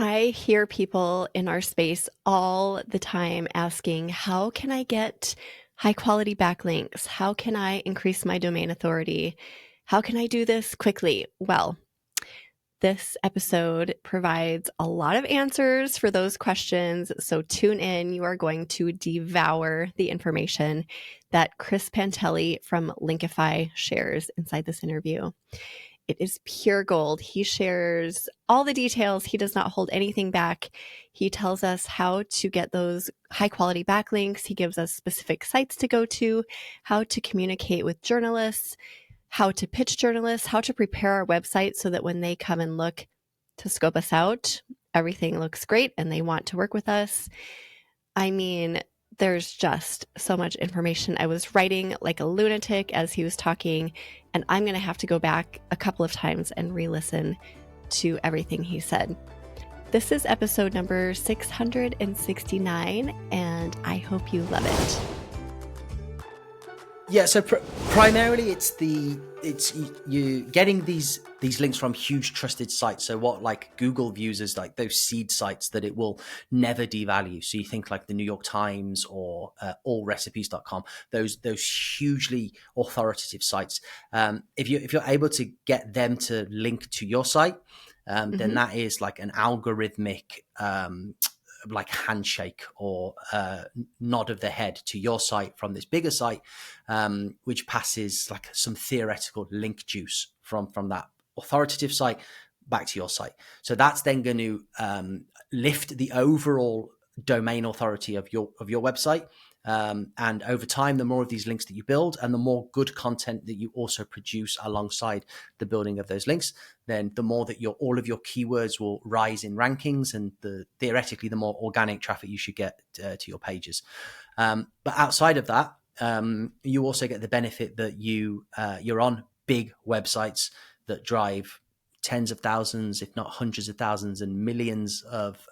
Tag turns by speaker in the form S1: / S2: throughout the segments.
S1: I hear people in our space all the time asking, how can I get high quality backlinks? How can I increase my domain authority? How can I do this quickly? Well, this episode provides a lot of answers for those questions. So tune in. You are going to devour the information that Chris Panteli from Linkify shares inside this interview. It is pure gold. He shares all the details. He does not hold anything back. He tells us how to get those high quality backlinks. He gives us specific sites to go to, how to communicate with journalists, how to pitch journalists, how to prepare our website so that when they come and look to scope us out, everything looks great and they want to work with us. I mean, there's just so much information. I was writing like a lunatic as he was talking, and I'm going to have to go back a couple of times and re-listen to everything he said. This is episode number 669, and I hope you love it.
S2: Yeah, so primarily it's you getting these links from huge trusted sites. So what like Google views as like those seed sites that it will never devalue. So you think like the New York Times or allrecipes.com, those hugely authoritative sites. If you're able to get them to link to your site, then that is like an algorithmic like handshake or nod of the head to your site from this bigger site, which passes like some theoretical link juice from that authoritative site back to your site. So that's then going to lift the overall domain authority of your website. And over time, the more of these links that you build and the more good content that you also produce alongside the building of those links, then the more that all of your keywords will rise in rankings, and theoretically, the more organic traffic you should get to your pages. But outside of that, you also get the benefit that you're on big websites that drive tens of thousands, if not hundreds of thousands and millions of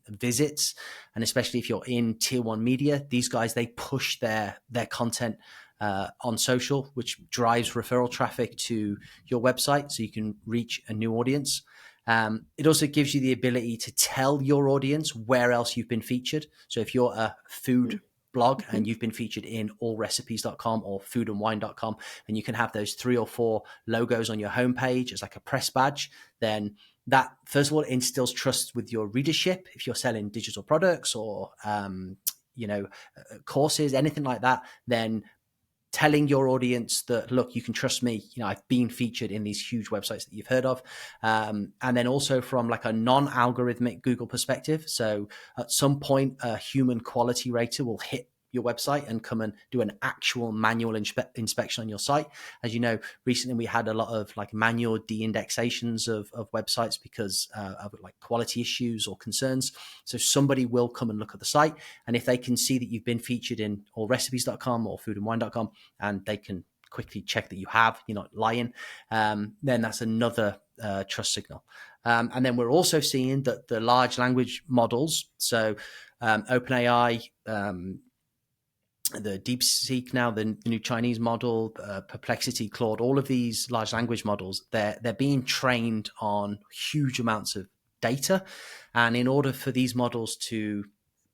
S2: visits. And especially if you're in tier one media, these guys, they push their content on social, which drives referral traffic to your website so you can reach a new audience. It also gives you the ability to tell your audience where else you've been featured. So if you're a food blog and you've been featured in allrecipes.com or foodandwine.com, and you can have those 3 or 4 logos on your homepage as like a press badge, then that first of all instills trust with your readership. If you're selling digital products or courses, anything like that, then telling your audience that, look, you can trust me. I've been featured in these huge websites that you've heard of. And then also from like a non-algorithmic Google perspective. So at some point, a human quality rater will hit your website and come and do an actual manual inspection on your site. As you know, recently we had a lot of like manual de-indexations of websites because of like quality issues or concerns. So somebody will come and look at the site, and if they can see that you've been featured in allrecipes.com or foodandwine.com, and they can quickly check that you're not lying, then that's another trust signal. And then we're also seeing that the large language models, so OpenAI, the DeepSeek now, the new Chinese model, Perplexity, Claude, all of these large language models, they're being trained on huge amounts of data. And in order for these models to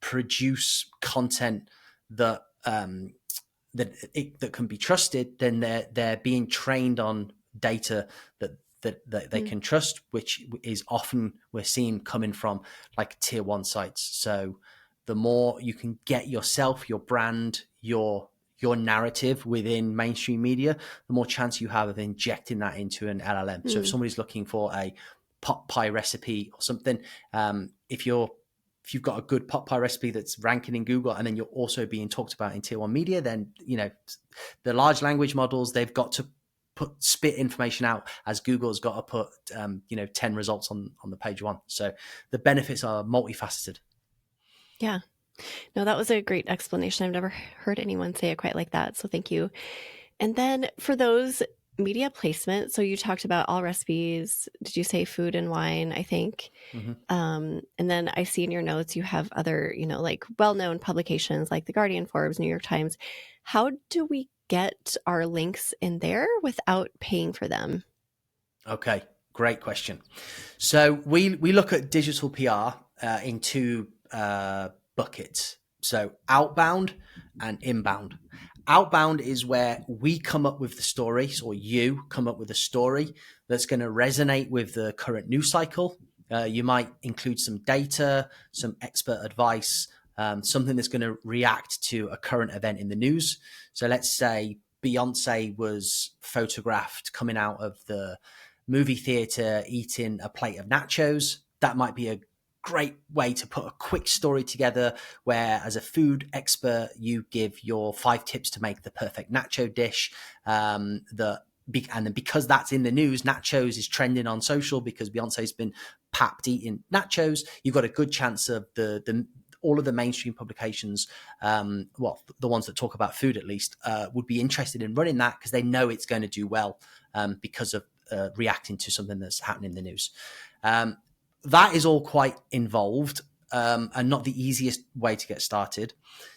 S2: produce content that that can be trusted, then they're being trained on data that they can trust, which is often we're seeing coming from like tier one sites. So the more you can get yourself, your brand, your narrative within mainstream media, the more chance you have of injecting that into an LLM. So if somebody's looking for a pot pie recipe or something, if you've got a good pot pie recipe that's ranking in Google, and then you're also being talked about in tier one media, then the large language models, they've got to spit information out as Google's got to put 10 results on the page one. So the benefits are multifaceted.
S1: Yeah. No, that was a great explanation. I've never heard anyone say it quite like that. So thank you. And then for those media placements, so you talked about All Recipes. Did you say Food and Wine, I think? And then I see in your notes you have other, like well-known publications like The Guardian, Forbes, New York Times. How do we get our links in there without paying for them?
S2: Okay, Great question. So we look at digital PR in two buckets. So outbound and inbound. Outbound is where we come up with the stories, or you come up with a story that's going to resonate with the current news cycle. You might include some data, some expert advice, something that's going to react to a current event in the news. So let's say Beyonce was photographed coming out of the movie theater eating a plate of nachos. That might be a great way to put a quick story together where, as a food expert, you give your 5 tips to make the perfect nacho dish. And then because that's in the news, nachos is trending on social because Beyonce's been papped eating nachos. You've got a good chance of the all of the mainstream publications, well, the ones that talk about food at least, would be interested in running that because they know it's going to do well because of reacting to something that's happening in the news. That is all quite involved and not the easiest way to get started.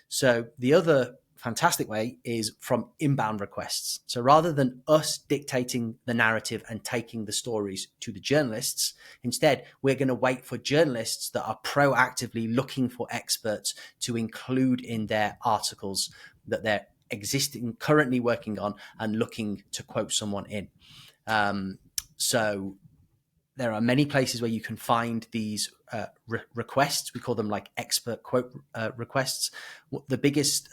S2: So the other fantastic way is from inbound requests. So rather than us dictating the narrative and taking the stories to the journalists, instead, we're going to wait for journalists that are proactively looking for experts to include in their articles that they're currently working on and looking to quote someone in. So there are many places where you can find these requests. We call them like expert quote requests. The biggest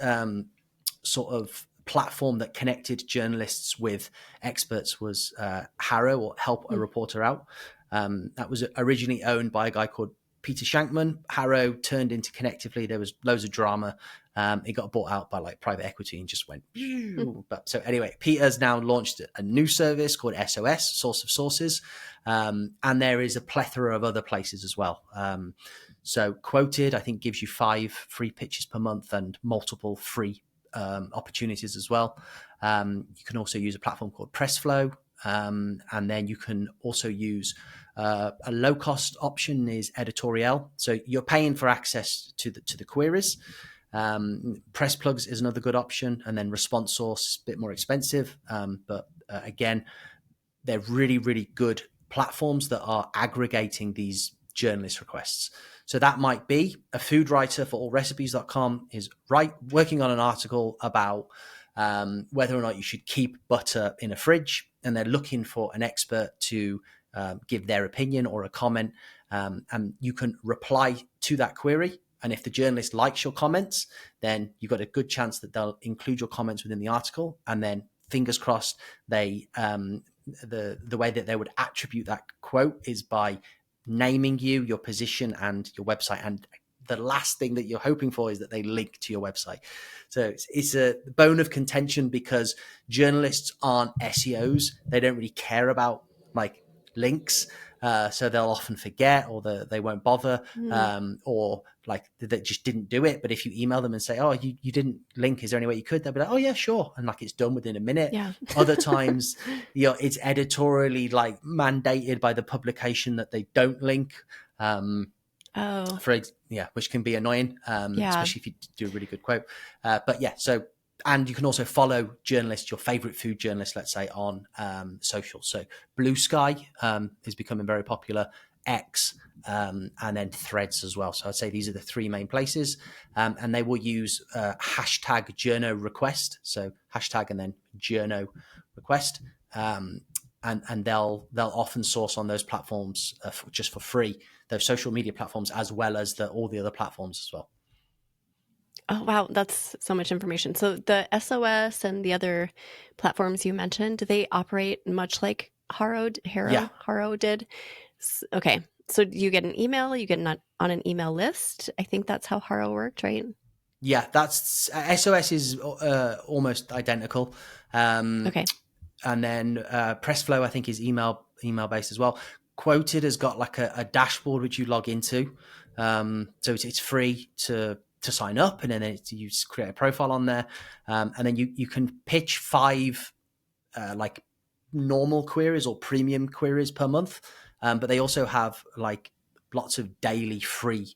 S2: sort of platform that connected journalists with experts was Harrow, or Help a Reporter Out. That was originally owned by a guy called Peter Shankman. Harrow turned into Connectively. There was loads of drama. It got bought out by like private equity and just went. But so anyway, Peter's now launched a new service called SOS, Source of Sources. And there is a plethora of other places as well. So Quoted, I think, gives you 5 free pitches per month and multiple free opportunities as well. You can also use a platform called Pressflow. And then you can also use a low-cost option is Editorial. So you're paying for access to the queries. Press Plugs is another good option, and then Response Source is a bit more expensive. But again, they're really, really good platforms that are aggregating these journalist requests. So that might be a food writer for allrecipes.com is working on an article about whether or not you should keep butter in a fridge, and they're looking for an expert to give their opinion or a comment, and you can reply to that query. And if the journalist likes your comments, then you've got a good chance that they'll include your comments within the article. And then fingers crossed, they the way that they would attribute that quote is by naming you, your position, and your website. And the last thing that you're hoping for is that they link to your website. So it's a bone of contention because journalists aren't SEOs. They don't really care about like links. So they'll often forget, or they won't bother, or like they just didn't do it. But if you email them and say, oh, you didn't link, is there any way you could? They'll be like, oh yeah, sure. And like, it's done within a minute.
S1: Yeah.
S2: Other times, it's editorially like mandated by the publication that they don't link. Which can be annoying, especially if you do a really good quote. But yeah, so, and you can also follow journalists, your favorite food journalists, let's say, on social. So Blue Sky is becoming very popular, X, and then Threads as well. So I'd say these are the 3 main places, and they will use hashtag journo request. So hashtag and then journo request. And they'll often source on those platforms just for free, those social media platforms, as well as all the other platforms as well.
S1: Oh, wow. That's so much information. So the SOS and the other platforms you mentioned, do they operate much like Harrow did? Okay. So you get an email, you get on an email list. I think that's how Harrow worked, right?
S2: Yeah, that's SOS is almost identical.
S1: Okay.
S2: And then Pressflow, I think, is email based as well. Quoted has got like a dashboard which you log into, so it's free to sign up, and then you create a profile on there, and then you can pitch 5 like normal queries or premium queries per month, but they also have like lots of daily free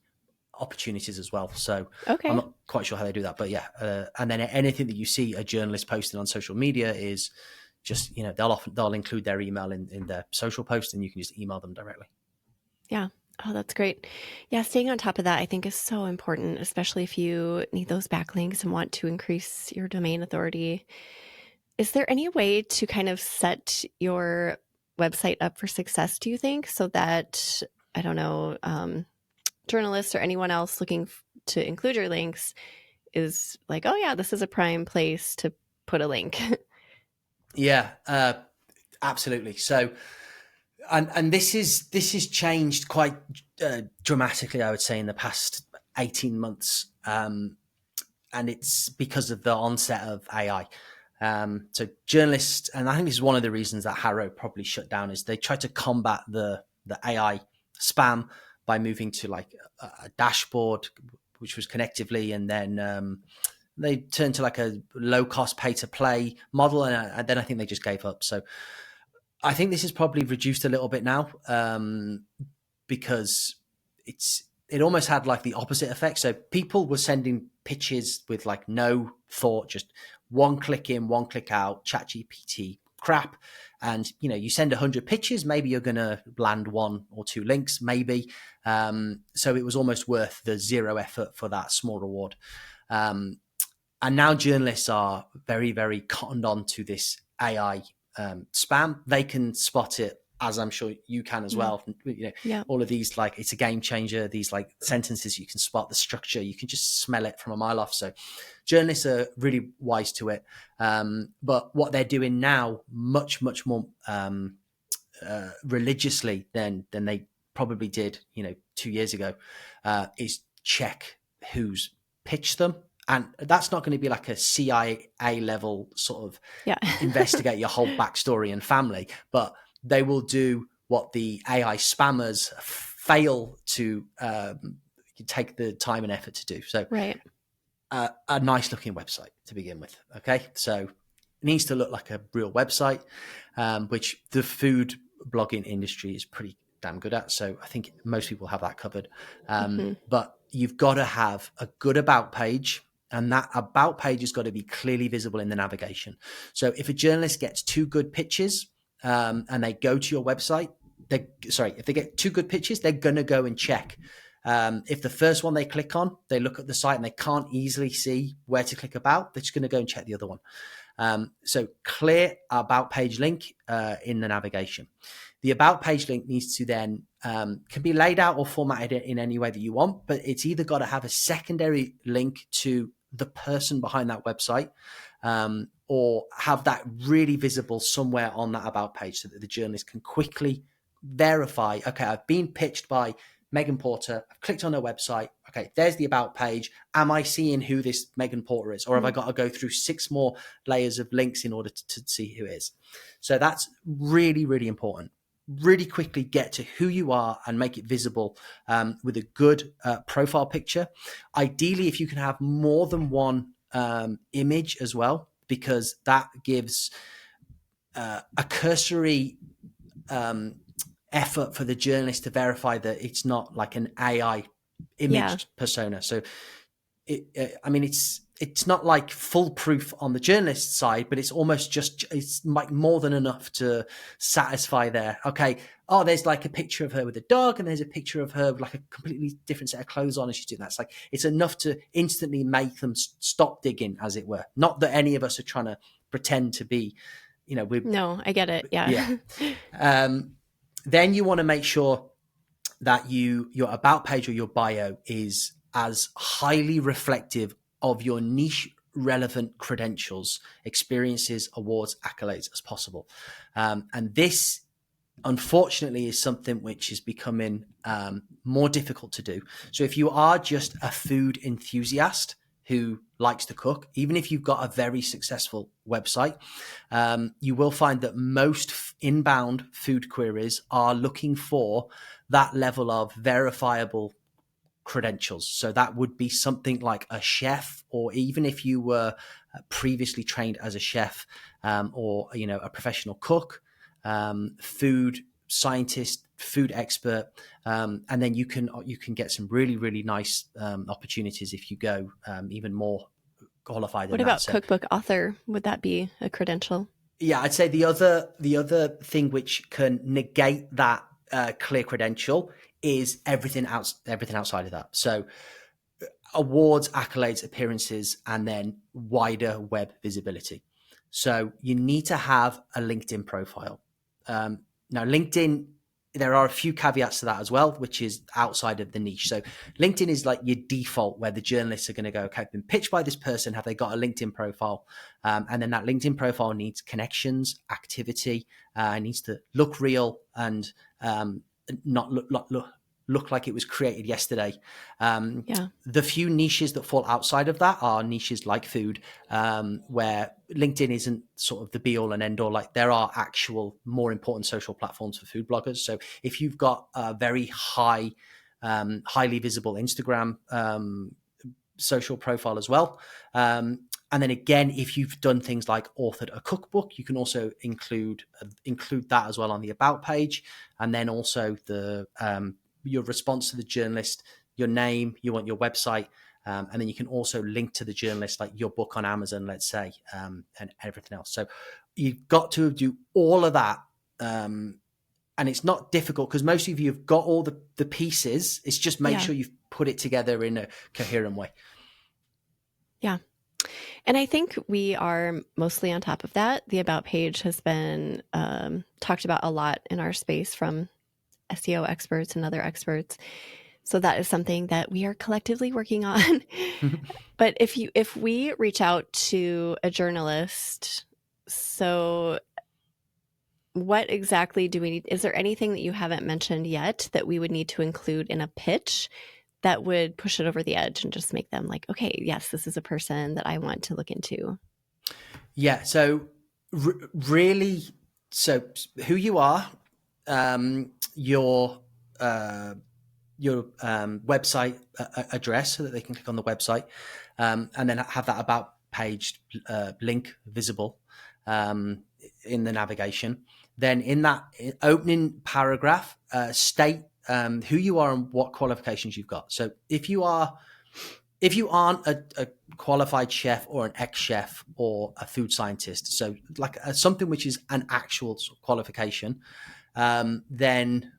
S2: opportunities as well. So okay. I'm not quite sure how they do that, but yeah. And then anything that you see a journalist posting on social media is just, they'll include their email in their social post, and you can just email them directly.
S1: Yeah. Oh, that's great. Yeah, staying on top of that, I think, is so important, especially if you need those backlinks and want to increase your domain authority. Is there any way to kind of set your website up for success, do you think, so that, I don't know, journalists or anyone else looking to include your links is like, oh yeah, this is a prime place to put a link?
S2: Yeah, absolutely. So, and this is changed quite dramatically, I would say, in the past 18 months. And it's because of the onset of AI. So journalists, and I think this is one of the reasons that Harrow probably shut down, is they tried to combat the AI spam by moving to like a dashboard, which was connectively, and then they turned to like a low cost pay to play model, and then I think they just gave up. So I think this is probably reduced a little bit now, because it almost had like the opposite effect. So people were sending pitches with like no thought, just one click in, one click out, ChatGPT crap. And, you send 100 pitches, maybe you're going to land 1 or 2 links, maybe. So it was almost worth the zero effort for that small reward. And now journalists are very, very cottoned on to this AI spam. They can spot it, as I'm sure you can as well.
S1: Yeah.
S2: All of these, like, it's a game changer. These like sentences, you can spot the structure. You can just smell it from a mile off. So journalists are really wise to it. But what they're doing now, much, much more religiously than they probably did, 2 years ago, is check who's pitched them. And that's not going to be like a CIA level sort of investigate your whole backstory and family, but they will do what the AI spammers fail to take the time and effort to do. So a nice looking website to begin with. Okay. So it needs to look like a real website, which the food blogging industry is pretty damn good at. So I think most people have that covered. But you've got to have a good about page, and that about page has got to be clearly visible in the navigation. So if a journalist gets 2 good pitches, and they go to your website, if they get 2 good pitches, they're going to go and check. If the first one they click on, they look at the site and they can't easily see where to click about, they're just going to go and check the other one. So clear about page link in the navigation. The about page link needs to then can be laid out or formatted in any way that you want, but it's either got to have a secondary link to the person behind that website, or have that really visible somewhere on that about page so that the journalist can quickly verify, okay, I've been pitched by Megan Porter, I've clicked on her website, okay, there's the about page. Am I seeing who this Megan Porter is? Or have I got to go through 6 more layers of links in order to see who it is? So that's really, really important. Really quickly get to who you are and make it visible with a good profile picture. Ideally, if you can have more than one image as well, because that gives a cursory effort for the journalist to verify that it's not like an AI image persona. So it's not like foolproof on the journalist side, but it's almost it's like more than enough to satisfy their, okay, oh, there's like a picture of her with a dog and there's a picture of her with like a completely different set of clothes on and she's doing that. It's like, it's enough to instantly make them stop digging, as it were. Not that any of us are trying to pretend to be,
S1: No, I get it. Yeah.
S2: Then you want to make sure that your about page or your bio is as highly reflective of your niche relevant credentials, experiences, awards, accolades as possible. And this, unfortunately, is something which is becoming more difficult to do. So if you are just a food enthusiast who likes to cook, even if you've got a very successful website, you will find that most inbound food queries are looking for that level of verifiable credentials. So that would be something like a chef, or even if you were previously trained as a chef, or a professional cook, food scientist, food expert, and then you can get some really, really nice opportunities if you go even more qualified than
S1: What
S2: that.
S1: about
S2: So,
S1: cookbook author? Would that be a credential?
S2: Yeah, I'd say the other thing which can negate that clear credential is everything outside of that. So awards, accolades, appearances, and then wider web visibility. So you need to have a LinkedIn profile. Now, LinkedIn, there are a few caveats to that as well, which is outside of the niche. So LinkedIn is like your default where the journalists are going to go, okay, I've been pitched by this person. Have they got a LinkedIn profile? And then that LinkedIn profile needs connections, activity, needs to look real and not look like it was created yesterday.
S1: Yeah.
S2: The few niches that fall outside of that are niches like food, where LinkedIn isn't sort of the be all and end all. Like there are actual more important social platforms for food bloggers. So if you've got a very highly visible Instagram social profile as well. And then again, if you've done things like authored a cookbook, you can also include that as well on the about page, and then also the your response to the journalist, your name, you want your website, and then you can also link to the journalist, like your book on Amazon, let's say, and everything else. So you've got to do all of that. And it's not difficult because most of you have got all the pieces. It's just make
S1: Yeah.
S2: sure you've put it together in a coherent way.
S1: Yeah. And I think we are mostly on top of that. The About page has been talked about a lot in our space from SEO experts and other experts. So that is something that we are collectively working on. But if we reach out to a journalist, so what exactly do we need? Is there anything that you haven't mentioned yet that we would need to include in a pitch that would push it over the edge and just make them like, okay, yes, this is a person that I want to look into?
S2: Yeah. So really, so who you are, your website address so that they can click on the website, and then have that about page link visible in the navigation. Then in that opening paragraph, state who you are and what qualifications you've got. So if you aren't a qualified chef or an ex-chef or a food scientist, so like something which is an actual qualification, then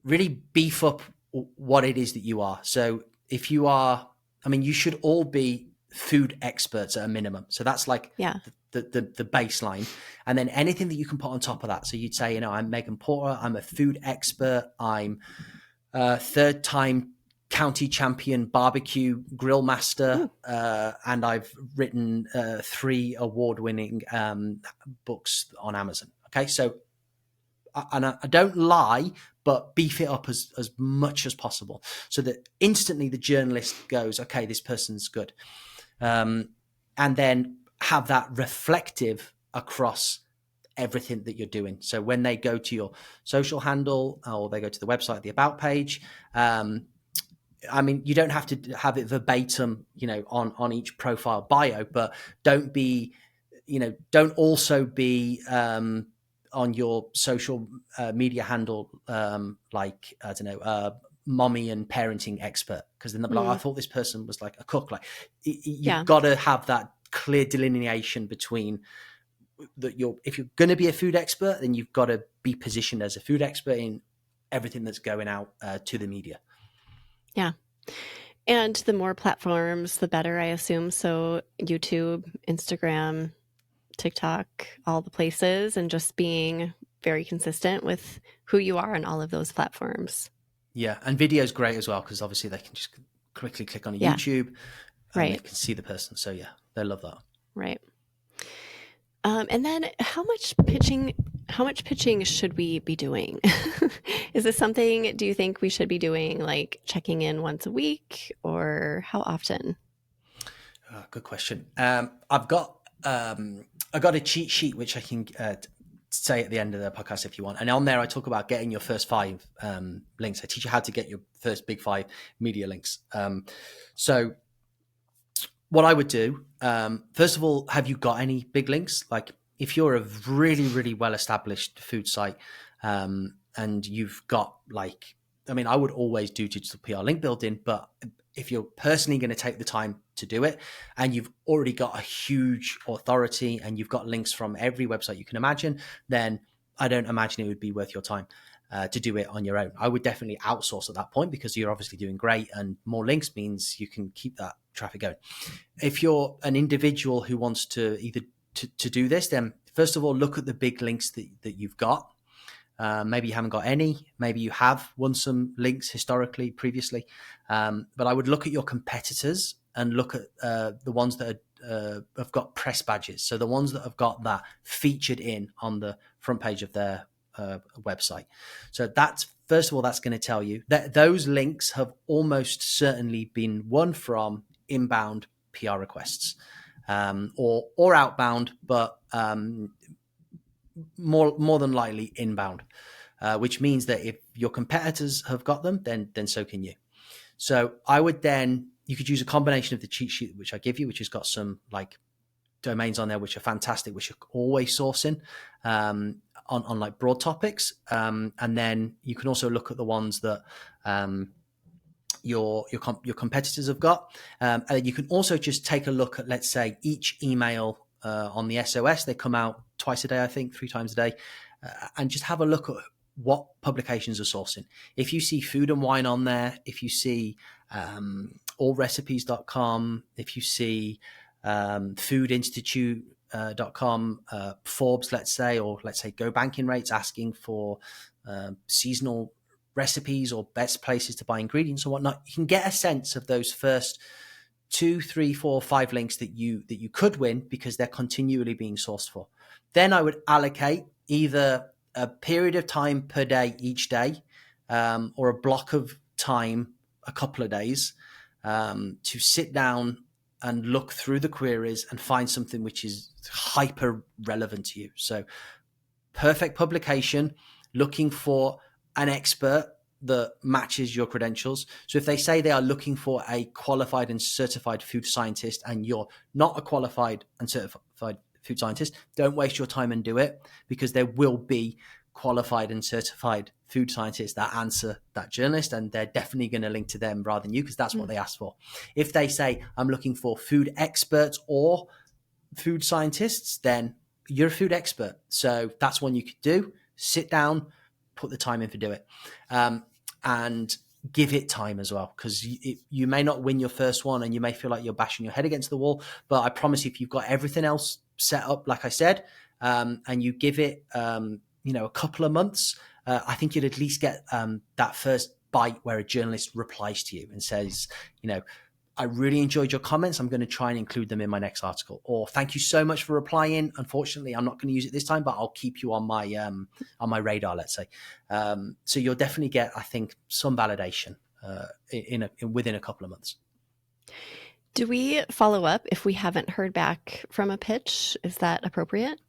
S2: really beef up what it is that you are. So if you are, I mean, you should all be food experts at a minimum. So that's like
S1: Yeah.
S2: the baseline. And then anything that you can put on top of that. So you'd say, I'm Megan Porter, I'm a food expert, I'm a third time county champion barbecue grill master, and I've written 3 award-winning books on Amazon. Okay, so I don't lie, but beef it up as much as possible so that instantly the journalist goes, okay, this person's good. And then have that reflective across everything that you're doing. So when they go to your social handle or they go to the website, the about page, I mean, you don't have to have it verbatim, on each profile bio, but don't also be on your social media handle like, I don't know, mommy and parenting expert, because then they'll be like, I thought this person was like a cook. Like you've got to have that clear delineation between that. If you're going to be a food expert, then you've got to be positioned as a food expert in everything that's going out to the media.
S1: Yeah. And the more platforms, the better, I assume. So YouTube, Instagram, TikTok, all the places, and just being very consistent with who you are on all of those platforms.
S2: Yeah. And video is great as well, because obviously they can just quickly click on a YouTube and they can see the person. So yeah, they love that.
S1: Right. And then how much pitching should we be doing? Is this something, do you think we should be doing, like checking in once a week, or how often?
S2: Good question. I've got a cheat sheet which I can say at the end of the podcast if you want. And on there, I talk about getting your first 5 links. I teach you how to get your first big 5 media links. So what I would do, first of all, have you got any big links? Like if you're a really, really well-established food site, and you've got I would always do digital PR link building, but if you're personally going to take the time to do it, and you've already got a huge authority and you've got links from every website you can imagine, then I don't imagine it would be worth your time to do it on your own. I would definitely outsource at that point, because you're obviously doing great, and more links means you can keep that traffic going. If you're an individual who wants to either to do this, then first of all, look at the big links that you've got. Maybe you haven't got any. Maybe you have won some links historically, previously. But I would look at your competitors and look at the ones that have got press badges. So the ones that have got that featured in on the front page of their website. So that's, first of all, that's going to tell you that those links have almost certainly been won from inbound PR requests, or outbound, but more than likely inbound, which means that if your competitors have got them, then so can you. So I would then, you could use a combination of the cheat sheet which I give you, which has got some like domains on there which are fantastic, which are always sourcing on like broad topics, and then you can also look at the ones that your competitors have got, and you can also just take a look at, let's say, each email on the SOS. They come out twice a day, I think, 3 times a day, and just have a look at what publications are sourcing. If you see Food and Wine on there, if you see allrecipes.com, if you see foodinstitute.com, Forbes, let's say, or let's say Go Banking Rates asking for seasonal recipes or best places to buy ingredients and whatnot, you can get a sense of those first 2, 3, 4, 5 links that you could win, because they're continually being sourced for. Then I would allocate either a period of time per day each day, or a block of time, a couple of days, to sit down and look through the queries and find something which is hyper relevant to you. So perfect publication, looking for an expert that matches your credentials. So if they say they are looking for a qualified and certified food scientist, and you're not a qualified and certified food scientist, don't waste your time and do it, because there will be qualified and certified food scientists that answer that journalist, and they're definitely going to link to them rather than you, because that's what they asked for. If they say, I'm looking for food experts or food scientists, then you're a food expert. So that's one you could do. Sit down, put the time in to do it, and give it time as well, because you may not win your first one and you may feel like you're bashing your head against the wall, but I promise you, if you've got everything else set up, like I said, and you give it a couple of months, I think you'd at least get that first bite where a journalist replies to you and says, I really enjoyed your comments. I'm going to try and include them in my next article. Or thank you so much for replying. Unfortunately, I'm not going to use it this time, but I'll keep you on my radar, let's say. So you'll definitely get, I think, some validation within a couple of months.
S1: Do we follow up if we haven't heard back from a pitch? Is that appropriate?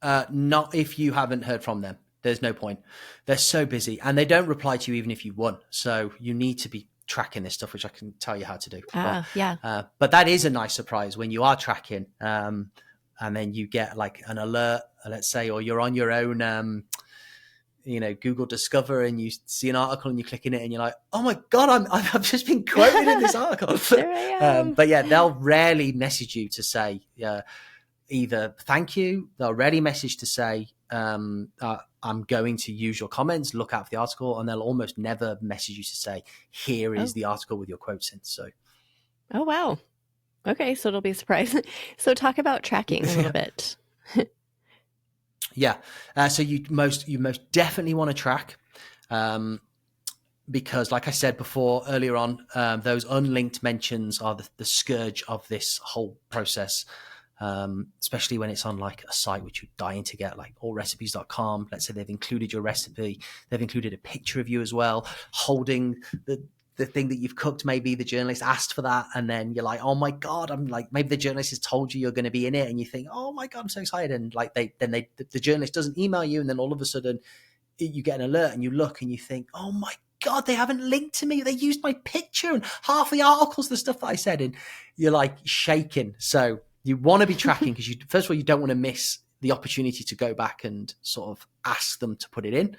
S2: Not if you haven't heard from them. There's no point. They're so busy, and they don't reply to you even if you won. So you need to be tracking this stuff, which I can tell you how to do. But that is a nice surprise when you are tracking, and then you get like an alert, let's say, or you're on your own Google Discover, and you see an article and you click in it and you're like, oh my God, I've just been quoted in this article.
S1: There I am.
S2: But yeah, they'll rarely message you to say either thank you. They'll rarely message to say, I'm going to use your comments, look out for the article, and they'll almost never message you to say, here is the article with your quotes in. So,
S1: oh wow, okay, so it'll be a surprise. So talk about tracking a little bit.
S2: Yeah, so you most definitely want to track, because, like I said before earlier on, those unlinked mentions are the scourge of this whole process. Especially when it's on like a site which you're dying to get, like allrecipes.com. Let's say they've included your recipe, they've included a picture of you as well, holding the thing that you've cooked. Maybe the journalist asked for that, and then you're like, oh my God, I'm like, maybe the journalist has told you you're going to be in it, and you think, oh my God, I'm so excited. And like the journalist doesn't email you, and then all of a sudden you get an alert and you look and you think, oh my God, they haven't linked to me. They used my picture and half the articles, the stuff that I said, and you're like shaking. So you want to be tracking, because first of all, you don't want to miss the opportunity to go back and sort of ask them to put it in.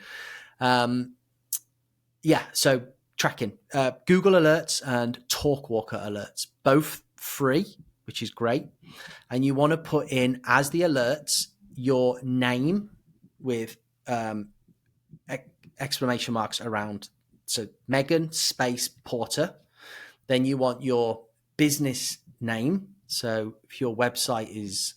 S2: So tracking. Google Alerts and Talkwalker Alerts, both free, which is great. And you want to put in as the alerts your name with exclamation marks around. So Megan space Porter. Then you want your business name. So if your website is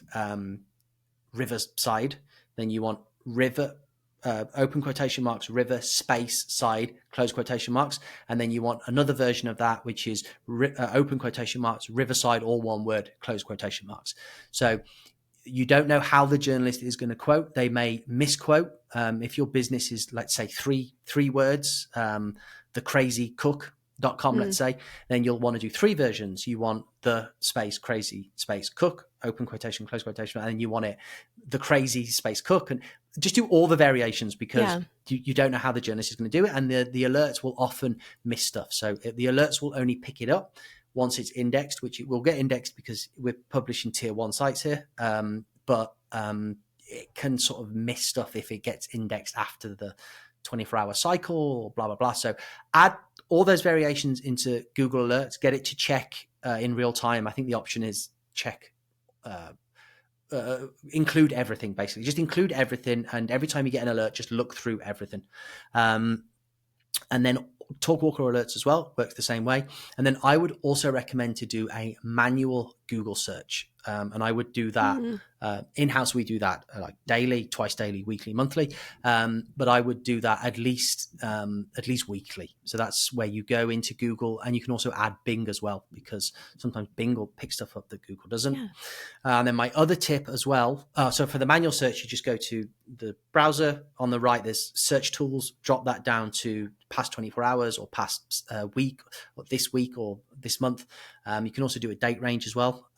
S2: Riverside, then you want River, open quotation marks, River space side, close quotation marks. And then you want another version of that, which is open quotation marks, Riverside, all one word, close quotation marks. So you don't know how the journalist is going to quote. They may misquote. If your business is, let's say, three words, thecrazycook.com, let's say, then you'll want to do three versions. You want the space crazy space cook, open quotation, close quotation, and then you want it the crazy space cook, and just do all the variations because you don't know how the journalist is going to do it, and the alerts will often miss stuff. So the alerts will only pick it up once it's indexed, which it will get indexed because we're publishing tier 1 sites here. But it can sort of miss stuff if it gets indexed after the 24-hour cycle or blah, blah, blah. So add all those variations into Google Alerts, get it to check in real time. I think the option is check, include everything, basically. Just include everything. And every time you get an alert, just look through everything. And then Talkwalker alerts as well, works the same way. And then I would also recommend to do a manual Google search. And I would do that in-house. We do that like daily, twice daily, weekly, monthly. But I would do that at least weekly. So that's where you go into Google, and you can also add Bing as well, because sometimes Bing will pick stuff up that Google doesn't. Yeah. And then my other tip as well. So for the manual search, you just go to the browser on the right. There's search tools. Drop that down to past 24 hours or past week, or this week or this month. You can also do a date range as well.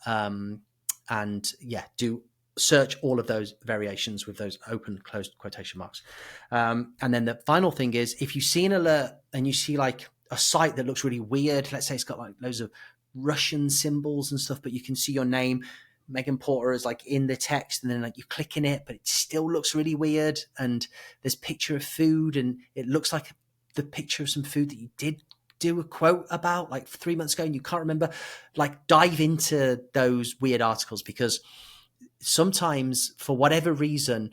S2: And do search all of those variations with those open, closed quotation marks. And then the final thing is, if you see an alert and you see like a site that looks really weird, let's say it's got like loads of Russian symbols and stuff, but you can see your name, Megan Porter, is like in the text, and then like you click in it, but it still looks really weird. And there's picture of food, and it looks like the picture of some food that you did do a quote about like 3 months ago and you can't remember. Like, dive into those weird articles, because sometimes for whatever reason,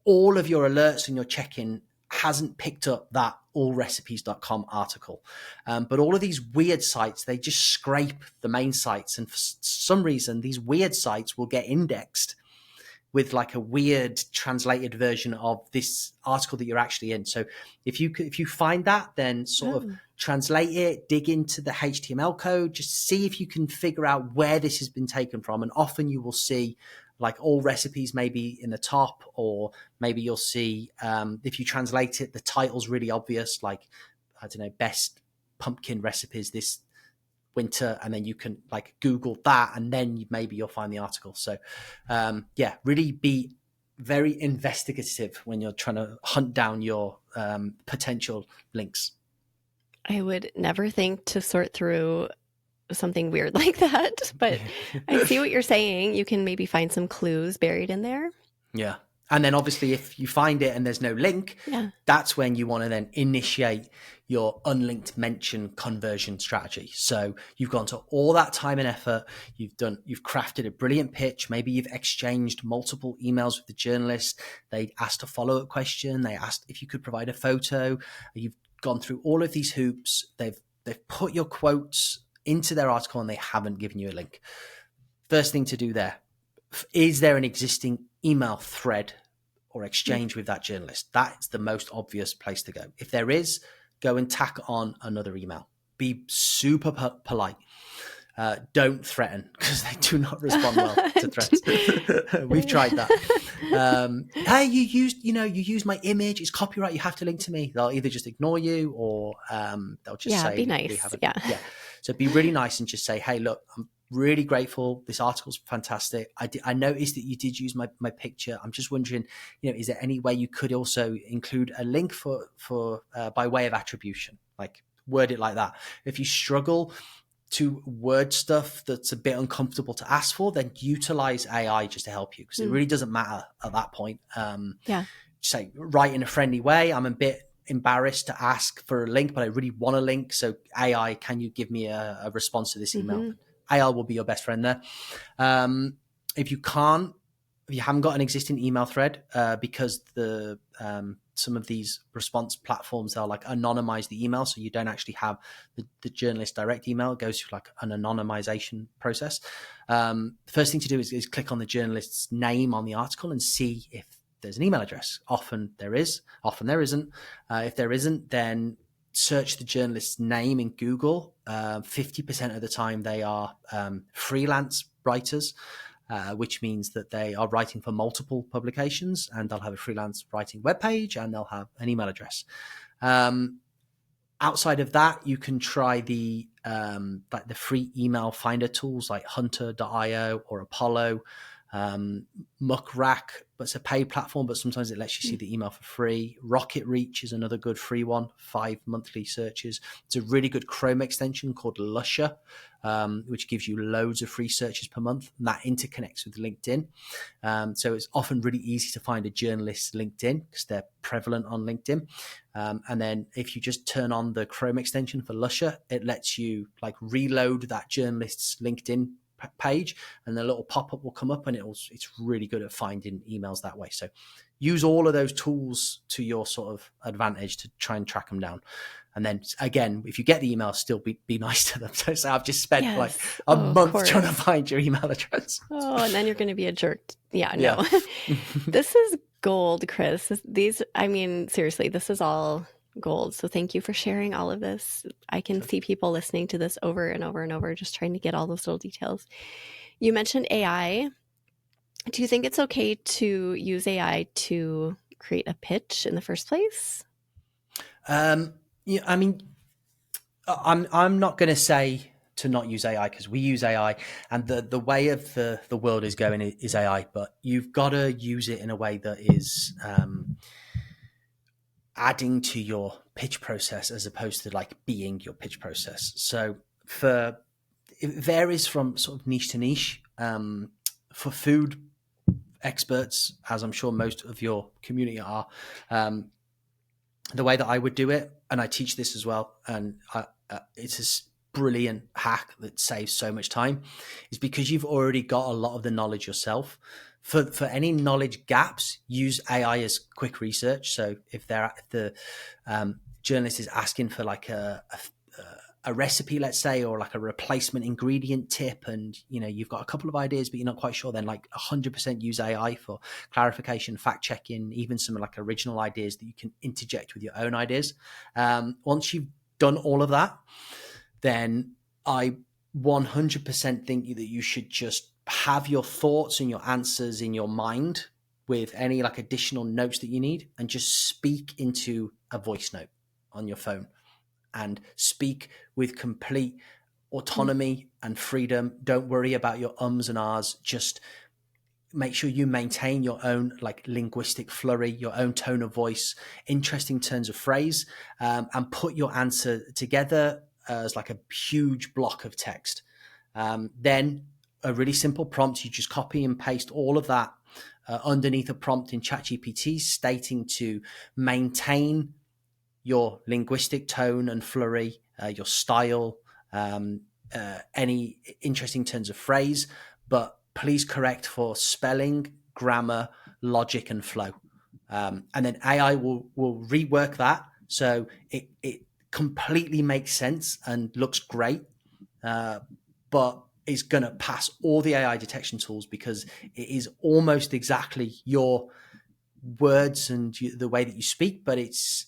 S2: all of your alerts and your check-in hasn't picked up that allrecipes.com article. But all of these weird sites, they just scrape the main sites. And for some reason, these weird sites will get indexed with like a weird translated version of this article that you're actually in. So if you find that, then sort of translate it, dig into the HTML code, just see if you can figure out where this has been taken from. And often you will see like all recipes maybe in the top, or maybe you'll see if you translate it, the title's really obvious, like, I don't know, best pumpkin recipes this winter, and then you can like Google that, and then maybe you'll find the article. So really be very investigative when you're trying to hunt down your potential links.
S1: I would never think to sort through something weird like that, but I see what you're saying. You can maybe find some clues buried in there.
S2: Yeah. And then obviously if you find it and there's no link, that's when you want to then initiate your unlinked mention conversion strategy. So you've gone to all that time and effort. You've crafted a brilliant pitch. Maybe you've exchanged multiple emails with the journalist. They asked a follow-up question. They asked if you could provide a photo. You've gone through all of these hoops. They've put your quotes into their article and they haven't given you a link. First thing to do there, is there an existing email thread or exchange with that journalist? That's the most obvious place to go. If there is, go and tack on another email. Be super polite. Don't threaten, because they do not respond well to threats. We've tried that. Hey, you used my image. It's copyright. You have to link to me. They'll either just ignore you, or they'll just say,
S1: be nice.
S2: Yeah. So be really nice and just say, hey, look, I'm really grateful. This article's fantastic. I noticed that you did use my picture. I'm just wondering, is there any way you could also include a link for by way of attribution? Like, word it like that. If you struggle to word stuff that's a bit uncomfortable to ask for, then utilize AI just to help you, because it really doesn't matter at that point. Say, write in a friendly way. I'm a bit embarrassed to ask for a link, but I really want a link. So AI, can you give me a response to this email?
S1: Mm-hmm.
S2: AI will be your best friend there. If you can't, if you haven't got an existing email thread, because the some of these response platforms are like anonymize the email, so you don't actually have the journalist direct email. It goes through like an anonymization process. The first thing to do is click on the journalist's name on the article and see if there's an email address. Often there is, often there isn't. If there isn't, then search the journalist's name in Google. 50% of the time they are freelance writers. Which means that they are writing for multiple publications, and they'll have a freelance writing webpage, and they'll have an email address. Outside of that, you can try the like the free email finder tools like Hunter.io or Apollo. Muckrack, but it's a paid platform, but sometimes it lets you see the email for free. Rocket Reach is another good free one, 5 monthly searches. It's a really good Chrome extension called Lusher, which gives you loads of free searches per month, and that interconnects with LinkedIn. So it's often really easy to find a journalist's LinkedIn because they're prevalent on LinkedIn. And then if you just turn on the Chrome extension for Lusher, it lets you like reload that journalist's LinkedIn page, and the little pop-up will come up, and it's really good at finding emails that way. So use all of those tools to your sort of advantage to try and track them down. And then again, if you get the email, still be nice to them. So I've just spent like a month trying to find your email address.
S1: Oh, and then you're going to be a jerk. Yeah, no. This is gold, Chris. I mean, seriously, this is all gold. So thank you for sharing all of this. I can see people listening to this over and over and over, just trying to get all those little details. You mentioned AI. Do you think it's okay to use AI to create a pitch in the first place?
S2: Yeah, I mean, I'm not going to say to not use AI, because we use AI, and the way of the world is going is AI, but you've got to use it in a way that is adding to your pitch process as opposed to like being your pitch process. So it varies from sort of niche to niche. For food experts, as I'm sure most of your community are, the way that I would do it, and I teach this as well, and it's a brilliant hack that saves so much time, is because you've already got a lot of the knowledge yourself. For any knowledge gaps, use AI as quick research. So if the journalist is asking for like a recipe, let's say, or like a replacement ingredient tip, and you've got a couple of ideas but you're not quite sure, then like 100% use AI for clarification, fact checking, even some like original ideas that you can interject with your own ideas. Once you've done all of that, then I 100% think that you should just have your thoughts and your answers in your mind with any like additional notes that you need, and just speak into a voice note on your phone, and speak with complete autonomy and freedom. Don't worry about your ums and ahs. Just make sure you maintain your own like linguistic flurry, your own tone of voice, interesting turns of phrase, and put your answer together as like a huge block of text. Then a really simple prompt, you just copy and paste all of that underneath a prompt in ChatGPT stating to maintain your linguistic tone and flurry, your style, any interesting turns of phrase, but please correct for spelling, grammar, logic, and flow. And then AI will rework that so it completely makes sense and looks great, but is going to pass all the AI detection tools, because it is almost exactly your words and the way that you speak, but it's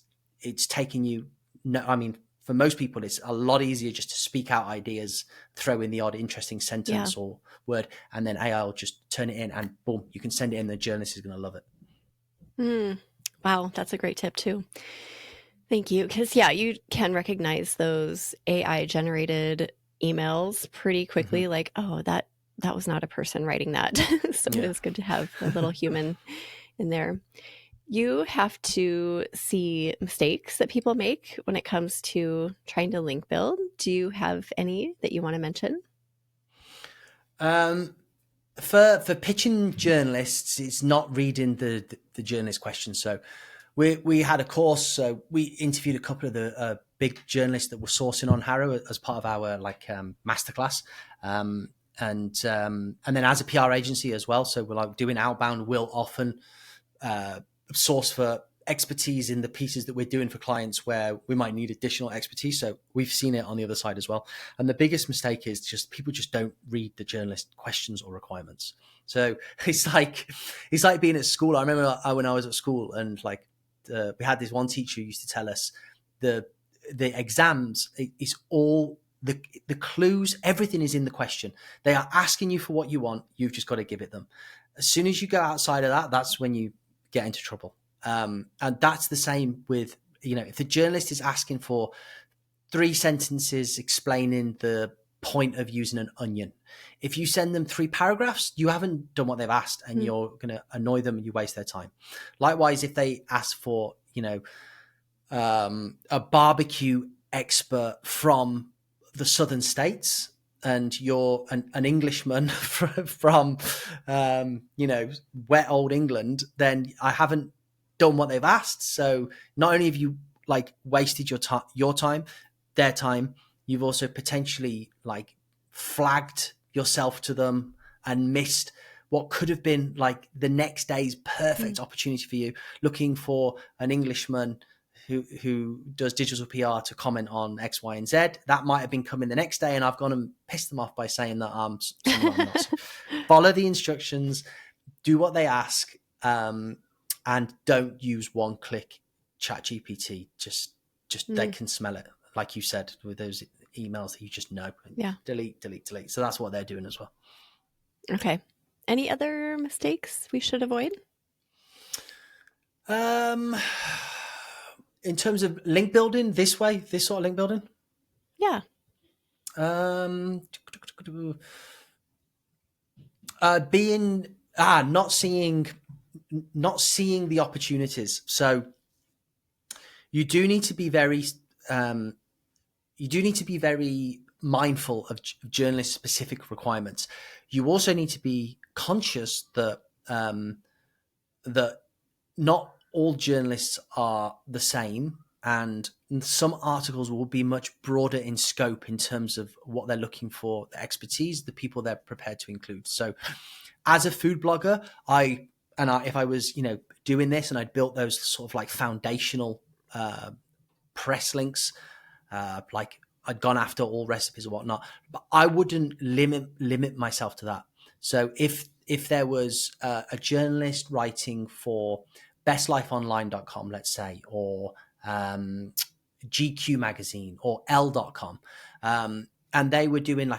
S2: taking you. No, I mean, for most people, it's a lot easier just to speak out ideas, throw in the odd interesting sentence or word, and then AI will just turn it in, and boom, you can send it in. The journalist is going to love it.
S1: Wow, that's a great tip too. Thank you. Because you can recognize those AI generated emails pretty quickly. Like, oh, that was not a person writing that. So it is good to have a little human in there. You have to see mistakes that people make when it comes to trying to link build. Do you have any that you want to mention?
S2: For pitching journalists, it's not reading the journalist questions. So We had a course, so we interviewed a couple of the big journalists that were sourcing on Harrow as part of our masterclass, and then as a PR agency as well. So we're like doing outbound. We'll often source for expertise in the pieces that we're doing for clients where we might need additional expertise. So we've seen it on the other side as well. And the biggest mistake is just people just don't read the journalist questions or requirements. So it's like being at school. I remember when I was at school, and like we had this one teacher who used to tell us the exams is all the clues. Everything is in the question. They are asking you for what you want. You've just got to give it them. As soon as you go outside of that, that's when you get into trouble. And that's the same with, if the journalist is asking for 3 sentences explaining the point of using an onion, if you send them 3 paragraphs, you haven't done what they've asked, and you're going to annoy them and you waste their time. Likewise, if they ask for, a barbecue expert from the southern states, and you're an Englishman from wet old England, then I haven't done what they've asked. So not only have you wasted your time, their time, you've also potentially flagged yourself to them and missed what could have been the next day's perfect opportunity for you, looking for an Englishman who does digital PR to comment on X, Y, and Z. That might have been coming the next day, and I've gone and pissed them off by saying that I'm not. Follow the instructions, do what they ask, and don't use one-click ChatGPT. Just they can smell it, like you said, with those emails that you just know.
S1: Yeah.
S2: Delete. So that's what they're doing as well.
S1: Okay. Any other mistakes we should avoid?
S2: In terms of link building, this sort of link building?
S1: Yeah.
S2: Not seeing the opportunities. So you do need to be very mindful of journalist specific requirements. You also need to be conscious that that not all journalists are the same, and some articles will be much broader in scope in terms of what they're looking for, the expertise, the people they're prepared to include. So as a food blogger, if I was, doing this and I'd built those sort of foundational press links, I'd gone after all recipes or whatnot, but I wouldn't limit myself to that. So if there was a journalist writing for bestlifeonline.com, let's say, or GQ magazine or L.com, and they were doing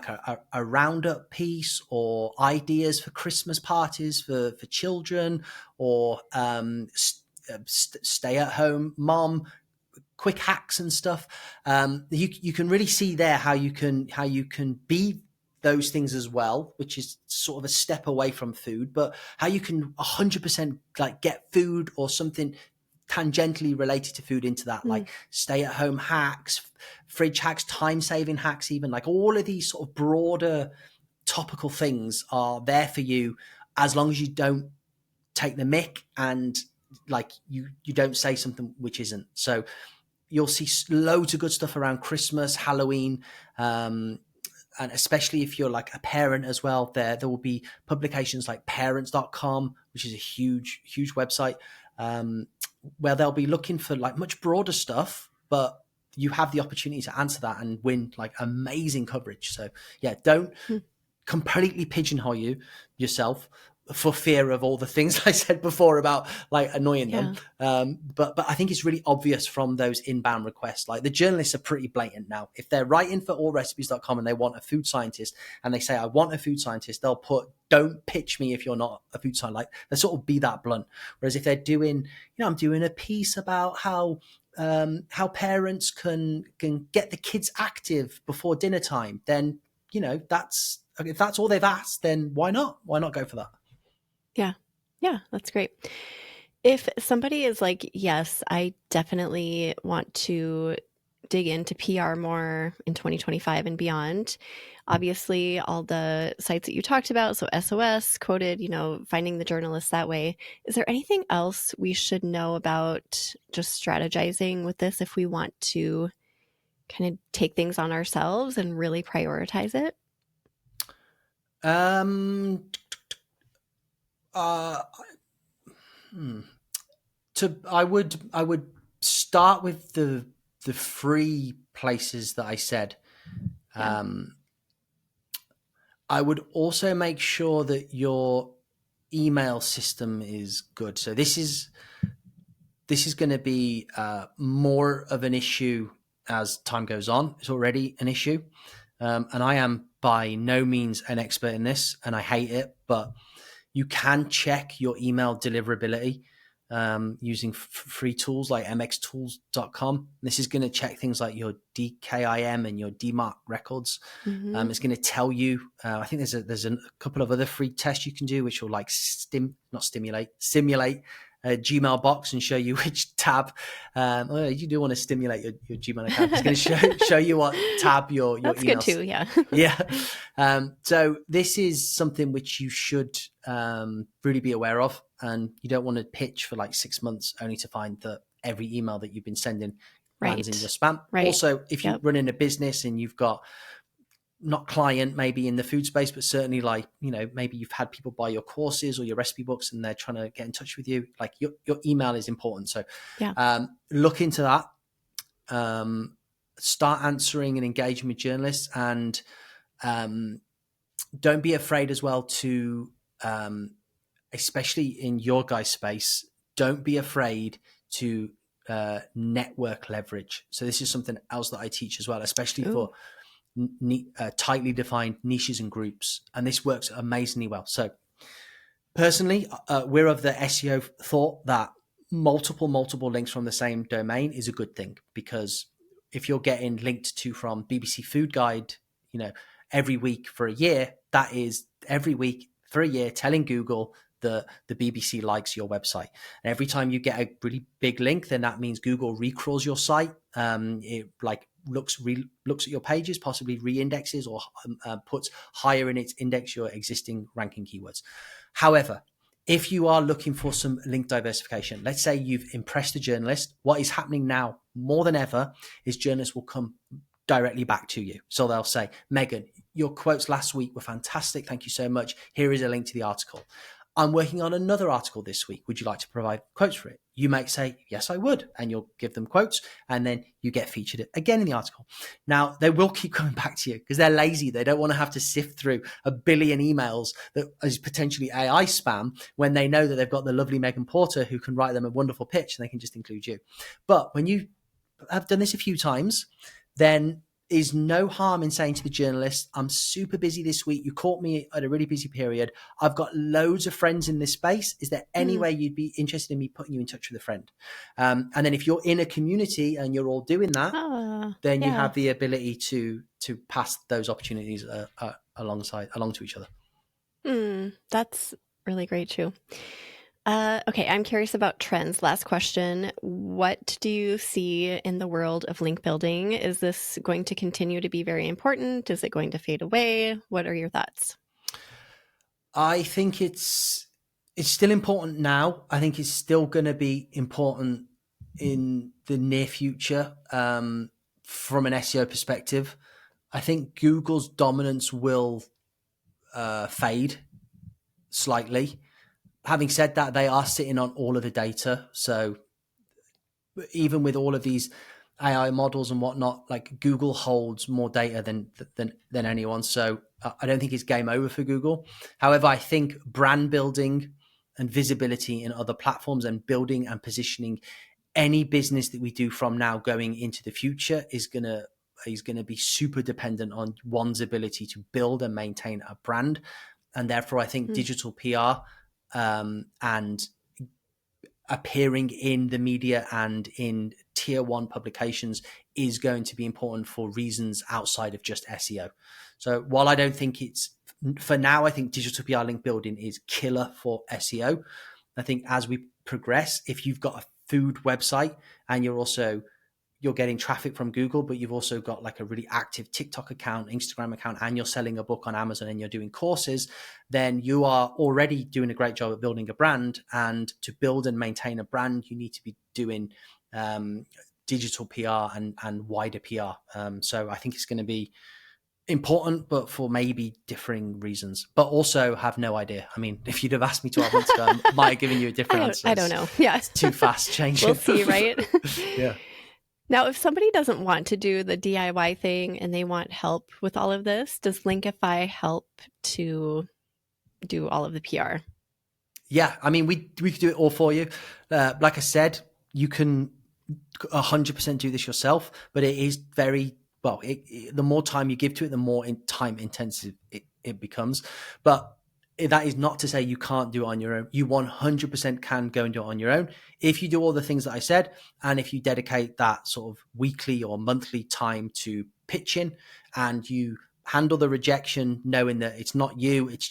S2: a roundup piece or ideas for Christmas parties for children, or stay at home mom quick hacks and stuff, you can really see there how you can be those things as well, which is sort of a step away from food, but how you can 100% get food or something tangentially related to food into that, like stay at home hacks, fridge hacks, time saving hacks, even all of these sort of broader topical things are there for you, as long as you don't take the mick and you don't say something which isn't. So you'll see loads of good stuff around Christmas, Halloween, and especially if you're a parent as well, there will be publications like parents.com, which is a huge website, where they'll be looking for much broader stuff, but you have the opportunity to answer that and win amazing coverage. So yeah, don't completely pigeonhole yourself for fear of all the things I said before about annoying them. But I think it's really obvious from those inbound requests. The journalists are pretty blatant now. If they're writing for allrecipes.com and they want a food scientist and they say, I want a food scientist, they'll put, don't pitch me if you're not a food scientist. They sort of be that blunt. Whereas if they're doing, I'm doing a piece about how parents can get the kids active before dinner time, then, if that's all they've asked, then why not? Why not go for that?
S1: Yeah, that's great. If somebody is yes, I definitely want to dig into PR more in 2025 and beyond. Obviously, all the sites that you talked about, so SOS, quoted, finding the journalists that way. Is there anything else we should know about just strategizing with this if we want to kind of take things on ourselves and really prioritize it?
S2: Um, uh, I would start with the free places that I said.
S1: Yeah.
S2: I would also make sure that your email system is good. So this is going to be more of an issue as time goes on. It's already an issue, and I am by no means an expert in this, and I hate it. But you can check your email deliverability using free tools like mxtools.com. This is going to check things like your DKIM and your DMARC records.
S1: Mm-hmm.
S2: It's going to tell you. I think there's a couple of other free tests you can do, which will like simulate a Gmail box and show you which tab. You do want to stimulate your Gmail account. It's going to show you what tab your
S1: That's
S2: email.
S1: good too. Yeah.
S2: Yeah. So this is something which you should really be aware of, and you don't want to pitch for like 6 months only to find that every email that you've been sending lands in your spam.
S1: Right.
S2: Also, if you're running a business and you've got not client maybe in the food space, but certainly like, maybe you've had people buy your courses or your recipe books and they're trying to get in touch with you, like your email is important. So look into that. Start answering and engaging with journalists, and don't be afraid as well to, especially in your guys' space, don't be afraid to network leverage. So this is something else that I teach as well, especially for tightly defined niches and groups, and this works amazingly well. So personally, we're of the SEO thought that multiple links from the same domain is a good thing, because if you're getting linked to from BBC Food Guide, every week for a year, that is every week for a year telling Google the BBC likes your website. And every time you get a really big link, then that means Google recrawls your site. It like looks at your pages, possibly re-indexes or puts higher in its index your existing ranking keywords. However, if you are looking for some link diversification, let's say you've impressed a journalist, what is happening now more than ever is journalists will come directly back to you. So they'll say, Megan, your quotes last week were fantastic. Thank you so much. Here is a link to the article. I'm working on another article this week. Would you like to provide quotes for it? You might say, yes, I would. And you'll give them quotes, and then you get featured again in the article. Now, they will keep coming back to you because they're lazy. They don't want to have to sift through a billion emails that is potentially AI spam when they know that they've got the lovely Megan Porter who can write them a wonderful pitch and they can just include you. But when you have done this a few times, then is no harm in saying to the journalist, I'm super busy this week. You caught me at a really busy period. I've got loads of friends in this space. Is there any way you'd be interested in me putting you in touch with a friend? And then if you're in a community and you're all doing that, then you have the ability to pass those opportunities along to each other.
S1: That's really great too. Okay, I'm curious about trends. Last question. What do you see in the world of link building? Is this going to continue to be very important? Is it going to fade away? What are your thoughts?
S2: I think it's still important now. I think it's still going to be important in the near future from an SEO perspective. I think Google's dominance will fade slightly. Having said that, they are sitting on all of the data. So even with all of these AI models and whatnot, like Google holds more data than anyone. So I don't think it's game over for Google. However, I think brand building and visibility in other platforms and building and positioning any business that we do from now going into the future is going to be super dependent on one's ability to build and maintain a brand. And therefore, I think digital PR and appearing in the media and in tier one publications is going to be important for reasons outside of just SEO. So while I don't think for now, I think digital PR link building is killer for SEO. I think as we progress, if you've got a food website and you're also you're getting traffic from Google, but you've also got like a really active TikTok account, Instagram account, and you're selling a book on Amazon and you're doing courses, then you are already doing a great job at building a brand. And to build and maintain a brand, you need to be doing digital PR and wider PR. So I think it's going to be important, but for maybe differing reasons, but also have no idea. I mean, if you'd have asked me 12 months ago, I might have given you a different answer.
S1: I don't know. Yeah.
S2: It's too fast changing.
S1: We'll see, right?
S2: Yeah.
S1: Now, if somebody doesn't want to do the DIY thing and they want help with all of this, does Linkify help to do all of the PR? Yeah,
S2: I mean, we could do it all for you. Like I said, you can 100% do this yourself, but it is very, well, the more time you give to it, the more time intensive it becomes. But that is not to say you can't do it on your own. You 100% can go and do it on your own. If you do all the things that I said, and if you dedicate that sort of weekly or monthly time to pitching, and you handle the rejection, knowing that it's not you, it's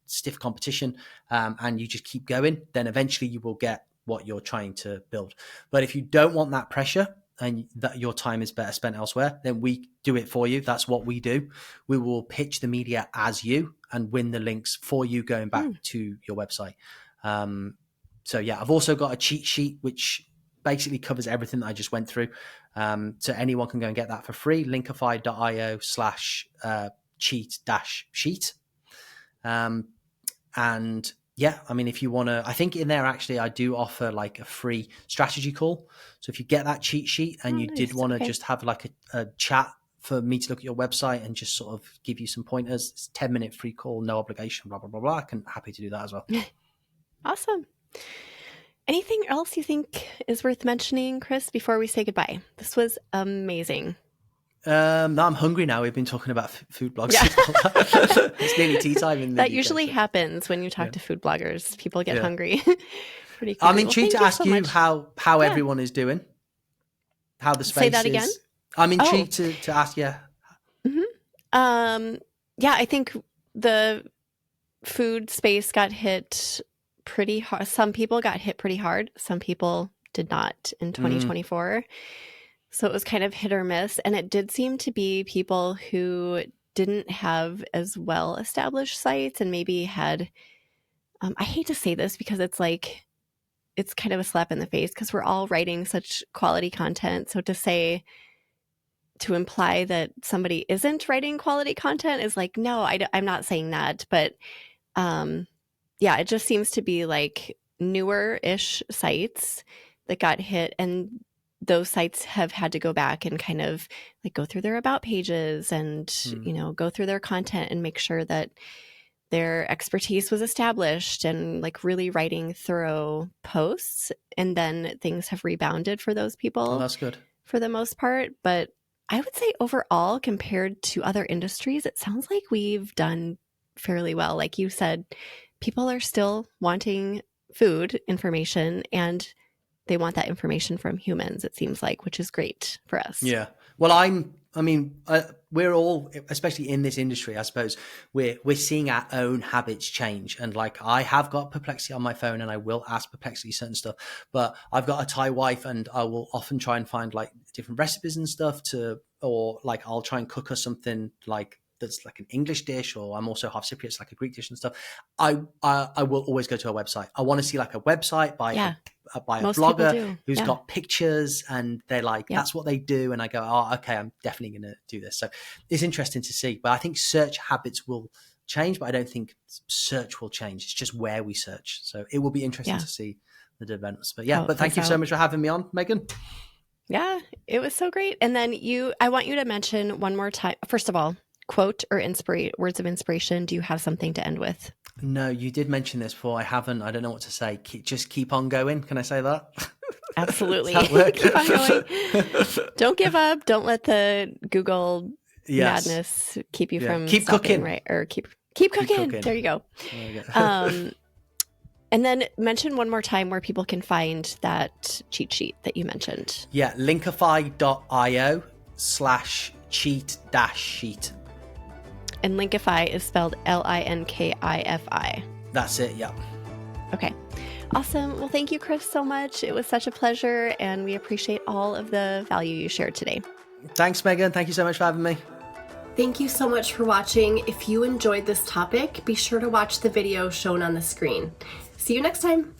S2: stiff competition, and you just keep going, then eventually you will get what you're trying to build. But if you don't want that pressure, and that your time is better spent elsewhere, then we do it for you. That's what we do. We will pitch the media as you and win the links for you going back to your website. So yeah, I've also got a cheat sheet, which basically covers everything that I just went through. So anyone can go and get that for free. Linkify.io/cheat-sheet. And yeah, I mean, if you want to, I think in there, actually, I do offer like a free strategy call. So if you get that cheat sheet and you did want to just have like a chat for me to look at your website and just sort of give you some pointers, it's a 10-minute free call, no obligation, blah, blah, blah, blah. I'm happy to do that as well.
S1: Awesome. Anything else you think is worth mentioning, Chris, before we say goodbye? This was amazing.
S2: No, I'm hungry now. We've been talking about food blogs. Yeah. It's nearly tea time in the
S1: That
S2: UK,
S1: usually happens when you talk to food bloggers. People get hungry pretty quickly.
S2: I'm intrigued to ask you how everyone is doing. How the space is. Say that again? I'm intrigued to ask you.
S1: Mm-hmm. Yeah, I think the food space got hit pretty hard. Some people got hit pretty hard. Some people did not in 2024. So it was kind of hit or miss. And it did seem to be people who didn't have as well established sites and maybe had, I hate to say this because it's like, it's kind of a slap in the face because we're all writing such quality content. So to imply that somebody isn't writing quality content is like, no, I'm not saying that. But yeah, it just seems to be like newer-ish sites that got hit, and those sites have had to go back and kind of like go through their about pages and, go through their content and make sure that their expertise was established and like really writing thorough posts. And then things have rebounded for those people.
S2: Oh, that's good.
S1: For the most part. But I would say overall, compared to other industries, it sounds like we've done fairly well. Like you said, people are still wanting food information, and they want that information from humans, it seems like, which is great for us.
S2: Yeah. Well, we're all, especially in this industry, I suppose, we're seeing our own habits change. And like, I have got Perplexity on my phone and I will ask Perplexity certain stuff, but I've got a Thai wife and I will often try and find like different recipes and stuff or like I'll try and cook her something like that's like an English dish, or I'm also half Cypriot, like a Greek dish and stuff. I will always go to a website. I want to see like a website by a blogger who's got pictures, and they're like, that's what they do. And I go, oh, okay, I'm definitely going to do this. So it's interesting to see. But I think search habits will change, but I don't think search will change. It's just where we search. So it will be interesting to see the developments. But but thank you so much for having me on, Megan.
S1: Yeah, it was so great. And then I want you to mention one more time, first of all, quote or words of inspiration. Do you have something to end with?
S2: No, you did mention this before. I haven't. I don't know what to say. Just keep on going. Can I say that?
S1: Absolutely. Keep on going. Don't give up. Don't let the Google madness keep you from
S2: keep
S1: stopping,
S2: cooking,
S1: right? Or keep cooking. There you go. And then mention one more time where people can find that cheat sheet that you mentioned.
S2: Yeah, linkify.io/cheat-sheet.
S1: And Linkify is spelled Linkifi.
S2: That's it, yeah.
S1: Okay. Awesome. Well, thank you, Chris, so much. It was such a pleasure, and we appreciate all of the value you shared today.
S2: Thanks, Megan. Thank you so much for having me.
S1: Thank you so much for watching. If you enjoyed this topic, be sure to watch the video shown on the screen. See you next time.